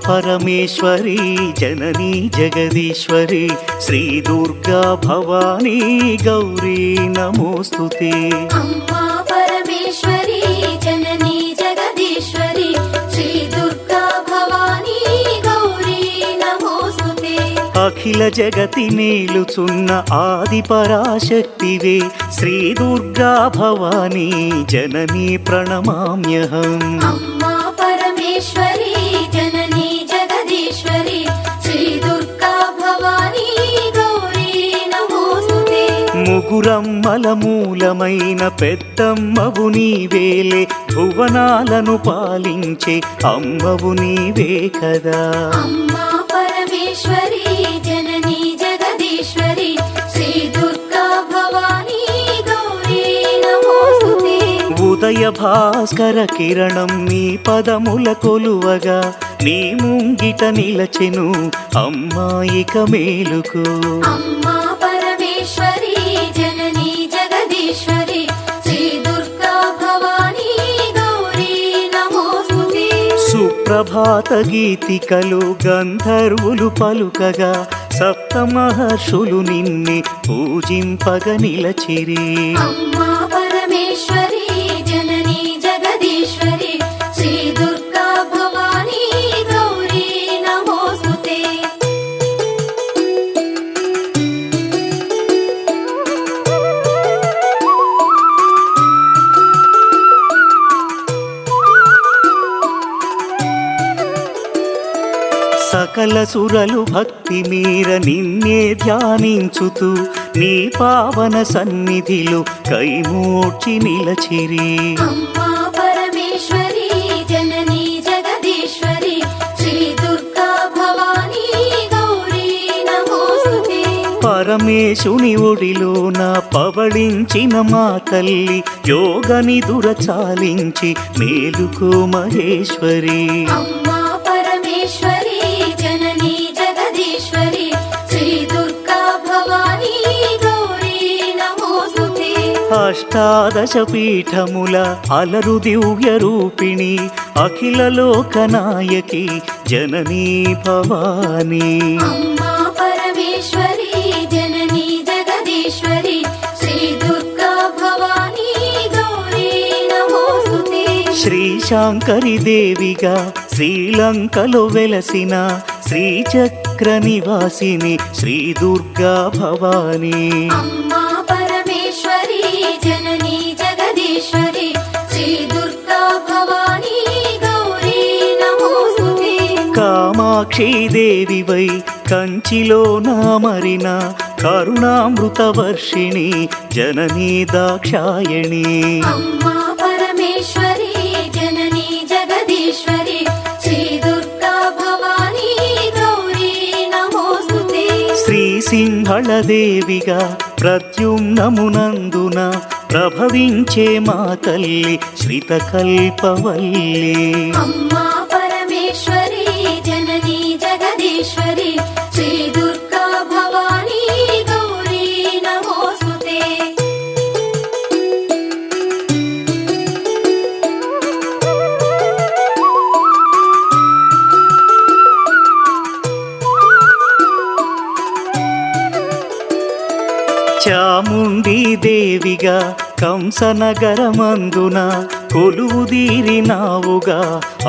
परमेश्वरी जननी जगदीश्वरी श्री दुर्गा भवानी गौरी नमोस्तुते। अम्मा परमेश्वरी जननी जगदीश्वरी श्री दुर्गा भवानी गौरी नमोस्तुते। अखिल जगति मेलुचुन्न आदि पराशक्तिवे श्री दुर्गा भवानी जननी प्रणमाम्यहम्। अम्मा परमेश्वरी जननी जगदीश्वरी श्री दुर्गा भवानी गौरी नमोस्तुते। ముగురమ్మల మూలమైన పెద్దమ్మవు నీవేలే భువనాలను పాలించే అమ్మవు నీవే కదా। अम्मा परमेश्वरी जननी जगदीश्वरी श्री दुर्गा भवानी गौरी नमोस्तुते। ఉదయ భాస్కర కిరణం నీ పదముల కొలువగా నీ ముంగిట నిలచెను అమ్మాయిక మేలుకు। अम्मा परमेश्वरी जननी जगदीश्वरी श्री दुर्गा भवानी गौरी नमोस्तुते। సుప్రభాత గీతికలు గంధర్వులు పలుకగా సప్త మహర్షులు నిన్నే పూజింపగ నిలచిరి। अम्मा परमेश्वरी जननी जगदीश्वरी श्री दुर्गा भवानी गौरी नमोस्तुते। సకల సురలు భక్తి మీర నిన్నే ధ్యానించుతూ నీ పావన సన్నిధిలో కైమూర్చి నిలచిరి। अम्मा परमेश्वरी जननी जगदीश्वरी श्री दुर्गा भवानी गौरी नमोस्तुते। పరమేశుని ఒడిలోన పవళించిన మా తల్లి యోగ నిదుర చాలించి మేలుకో మహేశ్వరి। अम्मा परमेश्वरी जननी जगदीश्वरी श्री दुर्गा भवानी गौरी नमोस्तुते। అష్టాదశ పీఠముల అలరు దివ్య రూపిణి అఖిల లోకనాయకి జననీ భవానీ। अम्मा परमेश्वरी जननी जगदीश्वरी श्री दुर्गा भवानी गौरी नमोस्तुते। శ్రీశాంకరి దేవిగా శ్రీలంకలో వెలసిన శ్రీచక్ర నివాసిని శ్రీ దుర్గా భవానీ। अम्मा परमेश्वरी जननी जगदीश्वरी श्री दुर्गा भवानी गौरी नमोस्तुते। కామాక్షి దేవివై కంచిలో నామరిన కరుణామృత వర్షిణి జననీ దాక్షాయణి। अम्मा परमेश्वरी जननी जगदीश्वरी श्री दुर्गा भवानी गौरी नमोस्तुते। శ్రీ సింహళ దేవిగా ప్రద్యుమ్నమునందున ప్రభవించే మా తల్లి శ్రిత కల్పవల్లి। अम्मा परमेश्वरी जननी जगदीश्वरी श्री दुर्गा भवानी गौरी नमोस्तुते। చాముండి దేవిగా కంసనగరమందున కొలువుదీరినావుగా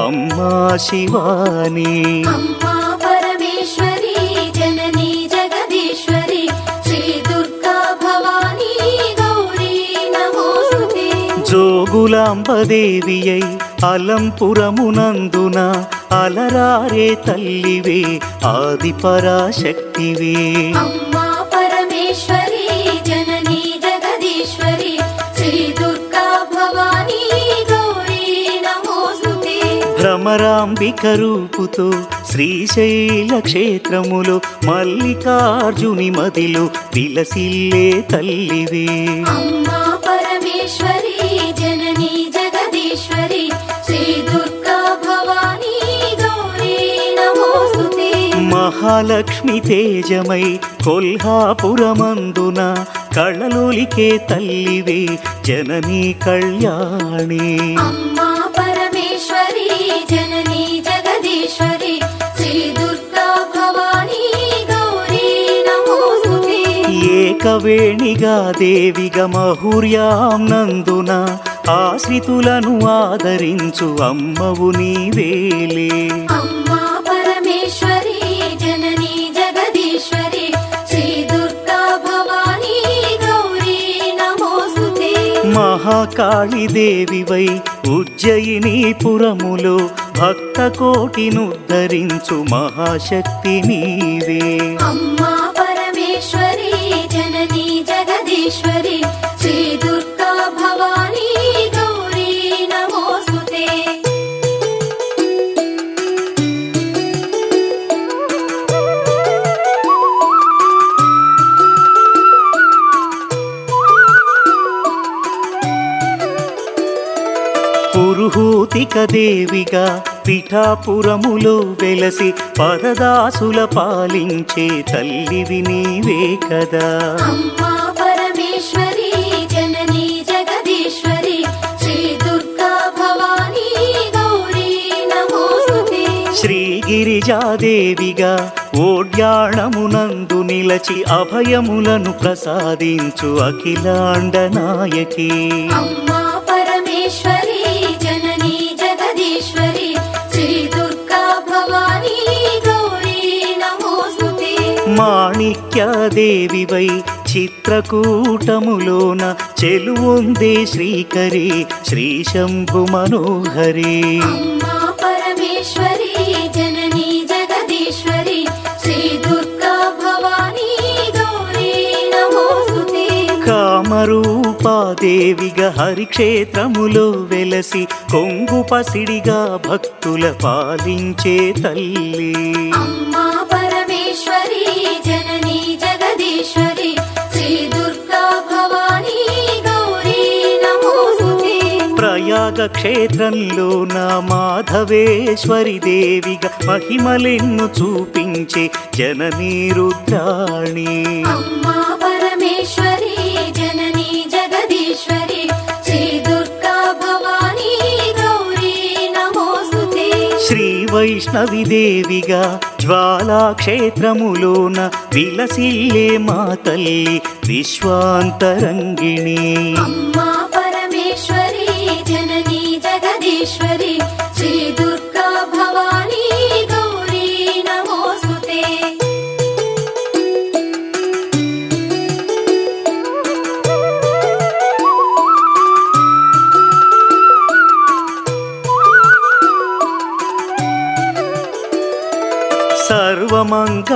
అమ్మా శివాని। अम्मा परमेश्वरी जननी जगदीश्वरी श्री दुर्गा भवानी गौरी नमोस्तुते। జోగులాంబదేవి అయి అలంపురమునందున అలరారే తల్లివే ఆది పరాశక్తివే। अम्मा परमेश्वरी जननी जगदीश्वरी श्री दुर्गा भवानी गौरी नमोस्तुते। భ్రమరాంబిక రూపుతో శ్రీశైల క్షేత్రములో మల్లికార్జుని మదిలో విలసిల్లే తల్లివే। अम्मा परमेश्वरी जननी जगदीश्वरी श्री दुर्गा भवानी गौरी नमोस्तुते। మహాలక్ష్మి తేజమై కొల్హాపురమందున కళలొలికే తల్లివే జననీ కళ్యాణి। अम्मा परमेश्वरी जननी जगदीश्वरी ఏకవేణిగా దేవిగా మహుర్యాం నందున ఆశ్రితులను ఆదరించు అమ్మవు నీవేలే. అమ్మా పరమేశ్వరి జననీ జగదీశ్వరి శ్రీ దుర్గా భవానీ గౌరీ నమోస్తుతే. మహాకాళి దేవివై ఉజ్జయినీపురములో భక్త కోటినుద్ధరించు మహాశక్తి నీవే. అమ్మా పరమేశ్వరి జననీ జగదీశ్వరి శ్రీ దుర్గా భవానీ గౌరీ నమోస్తుతే. పురుహూతిక దేవిగా పిఠాపురములో వెలసి పరదాసుల పాలించే తల్లివి నీవే కదా. అమ్మా పరమేశ్వరి జననీ జగదీశ్వరి శ్రీ దుర్గా భవానీ గౌరీ నమోస్తుతే. శ్రీగిరిజాదేవిగా ఓడ్యాణమునందు నిలచి అభయములను ప్రసాదించు అఖిలాండ నాయకి. అమ్మా పరమేశ్వరి జననీ జగదీశ్వరి శ్రీ దుర్గా భవానీ గౌరీ నమోస్తుతే. మాణిక్యదేవివై చిత్రకూటములోన చెలువొందే శ్రీకరి శ్రీ శంభు మనోహరి. అమ్మా పరమేశ్వరి జననీ జగదీశ్వరి శ్రీ దుర్గా భవానీ గౌరీ నమోస్తుతే. కామరూపాదేవిగా హరిక్షేత్రములో వెలసి కొంగు పసిడిగా భక్తుల పాలించే తల్లి. అమ్మా పరమేశ్వరి జననీ జగదీశ్వరి శ్రీ దుర్గా భవానీ గౌరీ నమోస్తుతే. ప్రయాగ క్షేత్రంలో నా మాధవేశ్వరి దేవిగా మహిమలెన్ను చూపించే జననీ రుద్రాణి. అమ్మా పరమేశ్వరి జననీ జగదీశ్వరి శ్రీ దుర్గా భవానీ గౌరీ నమోస్తుతే. శ్రీ వైష్ణవి దేవిగా జ్వాలాక్షేత్రములోన విలసిల్లే మా తల్లి విశ్వాంతరంగిణి. అమ్మా పరమేశ్వరి జననీ జగదీశ్వరి శ్రీ దుర్గా భవానీ గౌరీ నమోస్తుతే.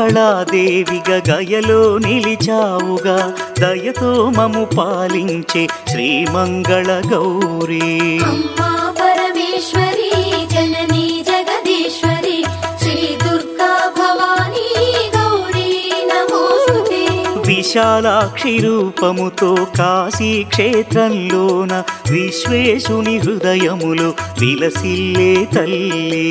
సర్వమంగళాదేవిగా గయలో నిలిచావుగా దయతో మము పాలించే శ్రీమంగళ గౌరీ. అమ్మా పరమేశ్వరి జననీ జగదీశ్వరి శ్రీ దుర్గా భవానీ గౌరీ నమోస్తుతే. విశాలాక్షి రూపముతో కాశీ క్షేత్రంలోన విశ్వేశుని హృదయములో విలసిల్లే తల్లి.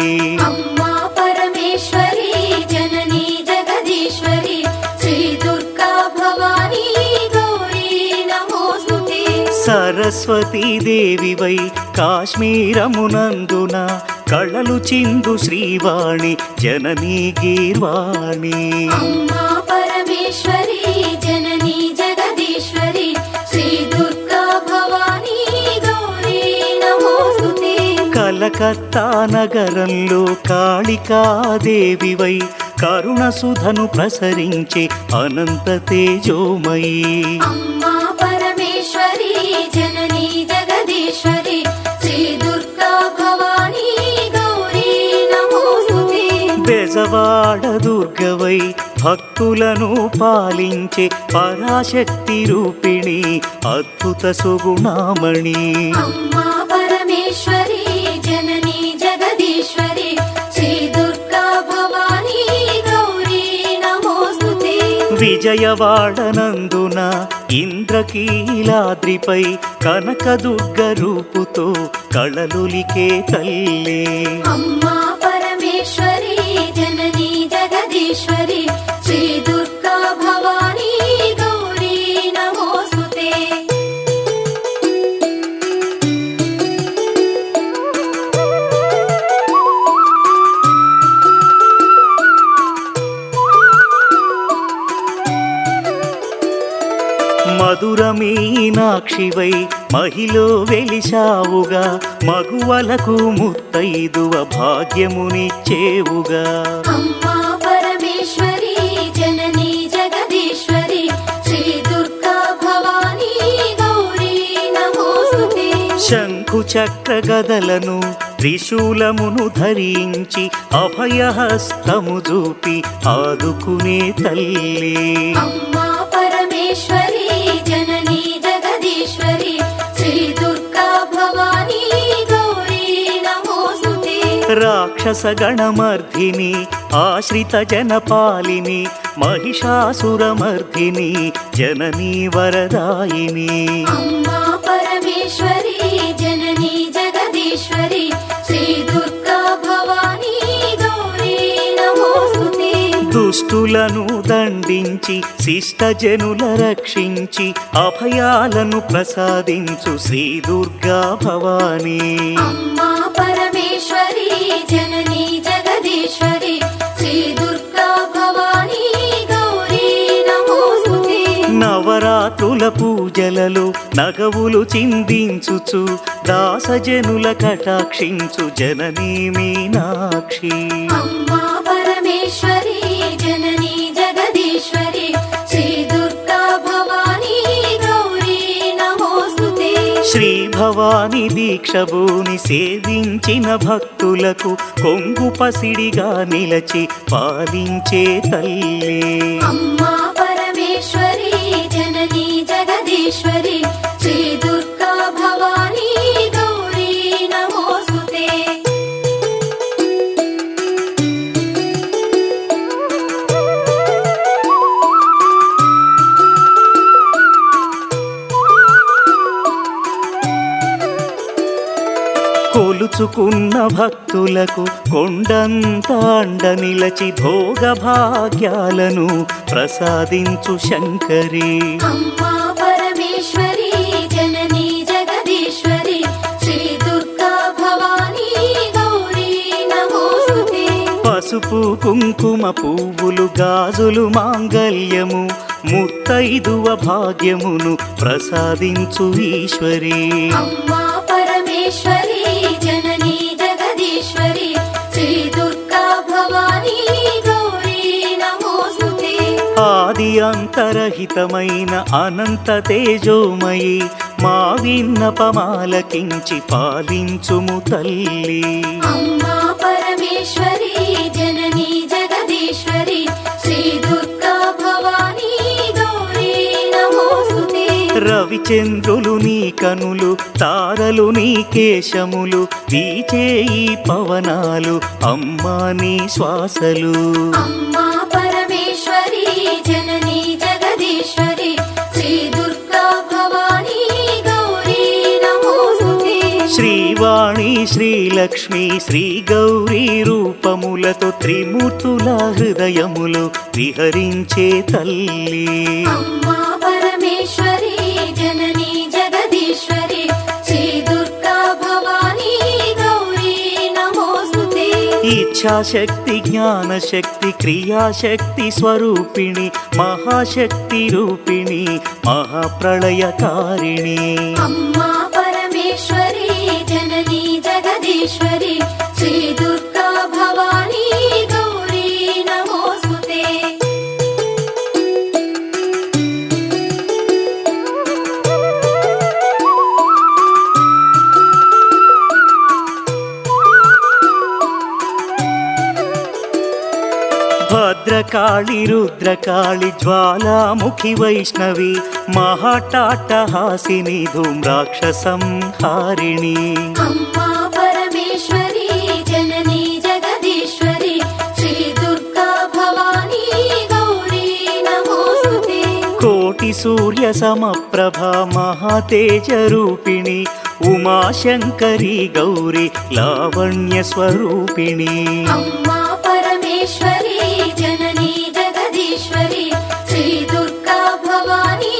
అమ్మా పరమేశ్వరి జననీ జగదీశ్వరి శ్రీ దుర్గా భవానీ గౌరీ నమోస్తుతే. సరస్వతీ దేవివై కాశ్మీరమునందున కళలు చిందు శ్రీవాణి జననీ గీర్వాణి. అమ్మా పరమేశ్వరి జననీ జగదీశ్వరి శ్రీ దుర్గా భవానీ గౌరీ నమోస్తుతే. కలకత్తా నగరంలో కాళికాదేవివై కరుణ సుధను ప్రసరించే అనంత తేజోమయీ. అమ్మా పరమేశ్వరి జననీ జగదీశ్వరి శ్రీ దుర్గా భవానీ గౌరీ నమోస్తుతే. బెజవాడ దుర్గవై భక్తులను పాలించే పరాశక్తి రూపిణి అద్భుత సుగుణామణి. అమ్మా పరమేశ్వరి జననీ జగదీశ్వరి శ్రీ దుర్గా భవానీ గౌరీ నమోస్తుతే. విజయవాడ నందున ఇంద్రకీలాద్రిపై కనకదుర్గ రూపుతో కళలులికే తల్లి. అమ్మా పరమేశ్వరి జననీ జగదీశ్వరి శ్రీ దుర్గా భవానీ గౌరీ నమోస్తుతే. మధుర మీనాక్షివై మహిలో వెలిశావుగా మగువలకు ముత్తైదువ భాగ్యమునిచ్చేవుగా అమ్మా పరమేశ్వరి జననీ జగదీశ్వరి శ్రీ దుర్గా భవానీ గౌరీ నమోస్తుతే శంఖు చక్ర గదలను త్రిశూలమును ధరించి అభయహస్తము చూపి ఆదుకునే తల్లి అమ్మా పరమేశ్వరి జననీ జగదీశ్వరి శ్రీ దుర్గా భవానీ గౌరీ నమోస్తుతే రాక్షస గణమర్ధిని ఆశ్రిత జనపాలిని మహిషాసురమర్ధిని జననీ వరదాయిని అమ్మా పరమేశ్వరి జననీ జగదీశ్వరి శ్రీ దుర్గా భవానీ గౌరీ నమోస్తుతే దుష్టులను దండించి శిష్టజనుల రక్షించి అభయాలను ప్రసాదించు శ్రీ దుర్గా భవానీ అమ్మా పరమేశ్వరి జననీ జగదీశ్వరి శ్రీ దుర్గా భవానీ గౌరీ నమోస్తుతే నవరాత్రుల పూజలలో నగవులు చిందించుచు దాసజనుల కటాక్షించు జననీ మీనాక్షి అమ్మా పరమేశ్వరి జననీ జగదీశ్వరి శ్రీ దుర్గా భవానీ గౌరీ నమోస్తుతే శ్రీ భవాని దీక్షభూని సేవించిన భక్తులకు కొంగు పసిడిగా నిలచి పాలించే తల్లి అమ్మా పరమేశ్వరి జననీ జగదీశ్వరి శ్రీ దుర్గా భవానీ గౌరీ నమోస్తుతే కొలుచుకున్న భక్తులకు కొండంత అండ నిలచి భోగ భాగ్యాలను ప్రసాదించు శంకరి అమ్మా పరమేశ్వరి జననీ జగదీశ్వరి శ్రీ దుర్గా భవానీ గౌరీ నమోస్తుతే పసుపు కుంకుమ పువ్వులు గాజులు మాంగల్యము ముత్తైదువ భాగ్యమును ప్రసాదించు ఈశ్వరి అమ్మా పరమేశ్వరి జననీ జగదీశ్వరి శ్రీ దుర్గా భవానీ గౌరీ నమోస్తుతే ఆది అంతరహితమైన అనంత తేజోమయి మా విన్నపమాలకించి పాలించుము తల్లి అమ్మా పరమేశ్వరి జననీ జగదీశ్వరి శ్రీ దుర్గా భవానీ గౌరీ నమోస్తుతే రవిచంద్రులు నీ కనులు తారలు నీ కేశములు వీచే ఈ పవనాలు అమ్మా నీ శ్వాసలు అమ్మా పరమేశ్వరి జననీ జగదీశ్వరి శ్రీ దుర్గా భవానీ గౌరీ నమోస్తుతే శ్రీవాణి శ్రీలక్ష్మి శ్రీ గౌరీ రూపములతో త్రిమూర్తుల హృదయములు విహరించే తల్లి అమ్మా పరమేశ్వరి జననీ జగదీశ్వరి శ్రీ దుర్గా భవానీ గౌరీ నమోస్తుతే ఇచ్ఛాశక్తి జ్ఞానశక్తి క్రియాశక్తి స్వరూపిణి మహాశక్తి రూపిణి మహాప్రళయకారిణి అమ్మా పరమేశ్వరి జననీ జగదీశ్వరి శ్రీ దుర్గా భవానీ గౌరీ నమోస్తుతే భద్రకాళి రుద్రకాళి జ్వాలాముఖి వైష్ణవి మహాటాటహాసిని ధూమ్రాక్షసం హారిణి అమ్మా పరమేశ్వరి జననీ జగదీశ్వరి శ్రీ దుర్గా భవానీ గౌరీ నమోస్తుతే కోటి సూర్య సమప్రభ మహాతేజ రూపిణి ఉమాశంకరి గౌరి లావణ్య స్వరూపిణి అమ్మా పరమేశ్వరి జననీ జగదీశ్వరి శ్రీ దుర్గా భవానీ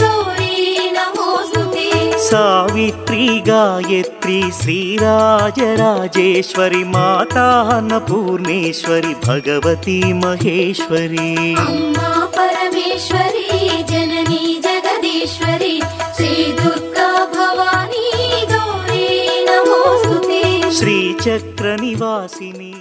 గౌరీ నమోస్తుతే సావిత్రి గాయత్రి శ్రీరాజరాజేశ్వరి మాతా అన్నపూర్ణేశ్వరి భగవతి మహేశ్వరి అమ్మా పరమేశ్వరి జననీ జగదీశ్వరి जगदीश्वरि श्रीदुर्गा भवानी गौरी नमोऽस्तुते శ్రీచక్ర నివాసిని